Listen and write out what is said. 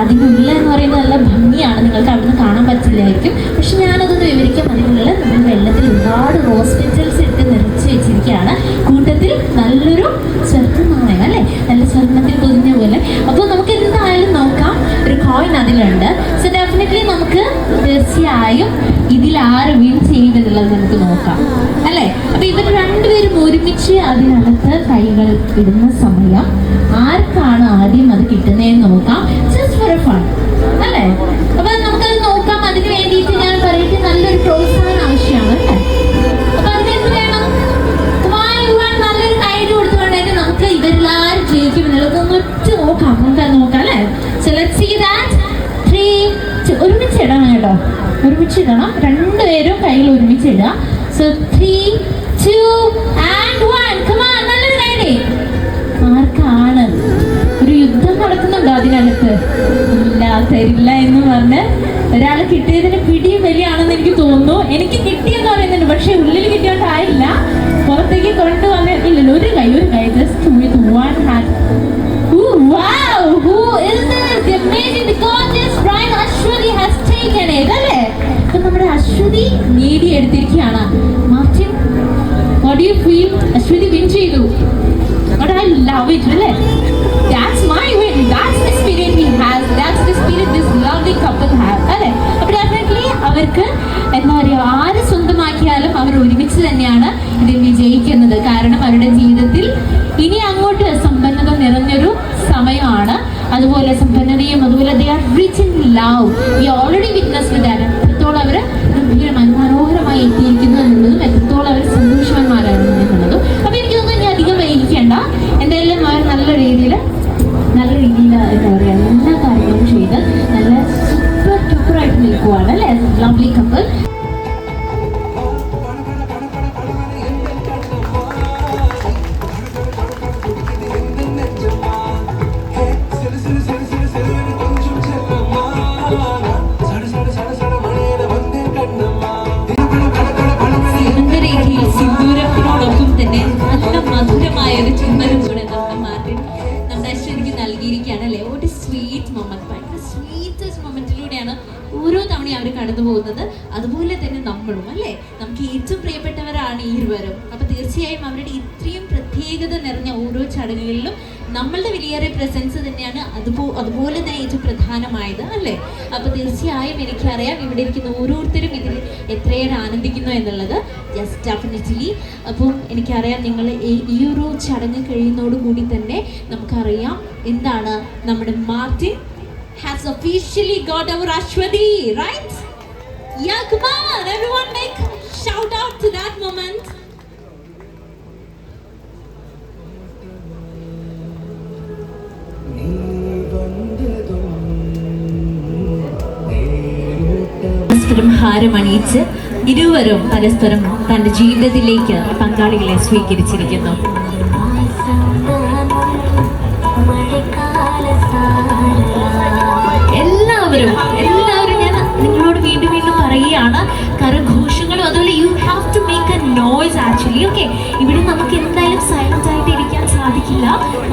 അതിനുള്ള എന്ന് പറയുന്നത് നല്ല ഭംഗിയാണ്, നിങ്ങൾക്ക് അവിടുന്ന് കാണാൻ പറ്റില്ലായിരിക്കും. പക്ഷെ ഞാനതൊന്ന് വിവരിക്കാം. അതിനുള്ള നമ്മൾ വെള്ളത്തിൽ ഒരുപാട് റോസ് പെറ്റൽസ് ഇട്ട് നിറച്ച് വെച്ചിരിക്കുകയാണ്. കൂട്ടത്തിൽ നല്ലൊരു സ്വർണ്ണനാണയം അല്ലേ, നല്ല സ്വർണ്ണത്തിൽ പൊതിഞ്ഞ പോലെ. അപ്പോൾ നമുക്ക് എന്തായാലും നോക്കാം. ഒരു കോയിൻ അതിലുണ്ട്. സോ ഡെഫിനറ്റ്ലി നമുക്ക് തീർച്ചയായും ഇതിൽ ആര് വിൻ ചെയ്യുമെന്നുള്ളത് നമുക്ക് നോക്കാം അല്ലേ. അപ്പോൾ ഇവർ രണ്ടുപേരും ഒരുമിച്ച് അതിനകത്ത് കൈകൾ ഇടുന്ന സമയം ആർക്കാണ് ആദ്യം അത് കിട്ടുന്നതെന്ന് നോക്കാം. ജസ്റ്റ് ഫോർ എ ഫൺ അല്ലേ. അപ്പൊ നമുക്കത് നോക്കാം. അതിന് വേണ്ടിയിട്ട് ഞാൻ പറയട്ടെ, നല്ലൊരു പ്രോത്സാഹനം ആവശ്യമാണ് അല്ലേ. അപ്പൊ അതിനെന്ത് വേണം? നല്ലൊരു കൈഡ് കൊടുത്തുകൊണ്ടായിട്ട് നമുക്ക് ഇവരെല്ലാവരും ജയിക്കും എന്നുള്ളത് ഒറ്റ നോക്കാം. നമുക്കത് നോക്കാം അല്ലേ. So let's see that. 3 ഒരുമിച്ച് ഇടണം കേട്ടോ, ഒരുമിച്ച് ഇടണം. രണ്ടുപേരും കയ്യിൽ ഒരുമിച്ച് ഇടുക. So 3, 2 and 1. Come on, നല്ലൊരു കൈഡേ. ആർക്കാണ്? ഒരു യുദ്ധം നടക്കുന്നുണ്ടോ അതിനകത്ത്? ഇല്ല, തരില്ല എന്ന് പറഞ്ഞ് ഒരാൾ കിട്ടിയതിന് പിടിയും വലിയാണെന്ന് എനിക്ക് തോന്നുന്നു. എനിക്ക് കിട്ടിയെന്ന് പറയുന്നുണ്ട്, പക്ഷെ ഉള്ളിൽ കിട്ടിയോണ്ടായില്ല, പുറത്തേക്ക് കൊണ്ടുവന്നിട്ടില്ലല്ലോ. ഒരു കൈ just with one hand. Wow, who is this? The amazing, the gorgeous bride Ashwati has taken it അല്ലേ. അപ്പൊ നമ്മുടെ അശ്വതി നേടിയെടുത്തിരിക്കുകയാണ്. Martin, what do you feel? Aswathi win ചെയ്തു. But I love it, really. That's my win. That's the spirit he has. That's the spirit this lovely couple have. അല്ലേ. അപ്പോൾ definitely അവർക്ക് എന്താ പറയുക, ആര് സ്വന്തമാക്കിയാലും അവർ ഒരുമിച്ച് തന്നെയാണ് ഇതിൽ വിജയിക്കുന്നത്. കാരണം അവരുടെ ജീവിതത്തിൽ ഇനി അങ്ങോട്ട് സമ്പന്നത നിറഞ്ഞൊരു സമയമാണ്. അതുപോലെ സമ്പന്നതയും അതുപോലെ they are rich in love. We already witnessed that. എത്രത്തോളം അവർ മനോഹരമായി എത്തിയിരിക്കുന്നു എന്നുള്ളതും എത്രത്തോളം അവർ സന്തോഷവാന്മാരാണ് എന്നുള്ളതും. അപ്പോൾ എനിക്ക് തോന്നുന്നു ഇനി അധികം വൈകിക്കേണ്ട. എന്തായാലും അവർ നല്ല രീതിയിൽ എന്താ പറയുക, എല്ലാ കാര്യങ്ങളും ചെയ്ത് നല്ല സൂപ്പറായിട്ട് നിൽക്കുവാണ് അല്ലേ. Lovely couple. സിന്ദൂരത്തിനോടൊപ്പം തന്നെ നല്ല മധുരമായ ഒരു ചുമരും കൂടെ നമ്മുടെ മാർട്ടിൻ നമ്മുടെ അശ്വതിക്ക് നൽകിയിരിക്കുകയാണ് അല്ലേ. ഒരു സ്വീറ്റ് മൊമെന്റ്, ഭയങ്കര സ്വീറ്റസ്റ്റ് മൊമെന്റിലൂടെയാണ് ഓരോ തവണയും അവർ കടന്നു പോകുന്നത്. അതുപോലെ തന്നെ നമ്മളും അല്ലേ, നമുക്ക് ഏറ്റവും പ്രിയപ്പെട്ടവരാണ് ഈ ഇരുവരും. അപ്പൊ തീർച്ചയായും അവരുടെ ഇത്രയും പ്രത്യേകത നിറഞ്ഞ ഓരോ ചടങ്ങുകളിലും നമ്മളുടെ വലിയേറെ പ്രസൻസ് തന്നെയാണ് അതുപോലെ തന്നെ ഏറ്റവും പ്രധാനമായത് അല്ലേ. അപ്പോൾ തീർച്ചയായും എനിക്കറിയാം ഇവിടെ ഇരിക്കുന്ന ഓരോരുത്തരും ഇതിൽ എത്രയേറെ ആനന്ദിക്കുന്നു എന്നുള്ളത്. Yes, definitely. അപ്പം എനിക്കറിയാം നിങ്ങൾ ഈ ഒരു ചടങ്ങ് കഴിയുന്നതോടുകൂടി തന്നെ നമുക്കറിയാം എന്താണ്, നമ്മുടെ Martin has officially got our Ashwati, right? Yeah, come on, everyone make shout out to that moment. പരസ്പരം ഹാരമണിയിച്ച് ഇരുവരും പരസ്പരം തന്റെ ജീവിതത്തിലേക്ക് പങ്കാളികളെ സ്വീകരിച്ചിരിക്കുന്നു. എല്ലാവരും ഞാൻ നിങ്ങളോട് വീണ്ടും പറയുകയാണ്, കരഘോഷങ്ങളും അതുപോലെ you have to make a noise actually. Okay, ഇവിടെ നമുക്ക് എന്തായാലും സൈലന്റ് ആയിട്ട് ഇരിക്കാൻ സാധിക്കില്ല.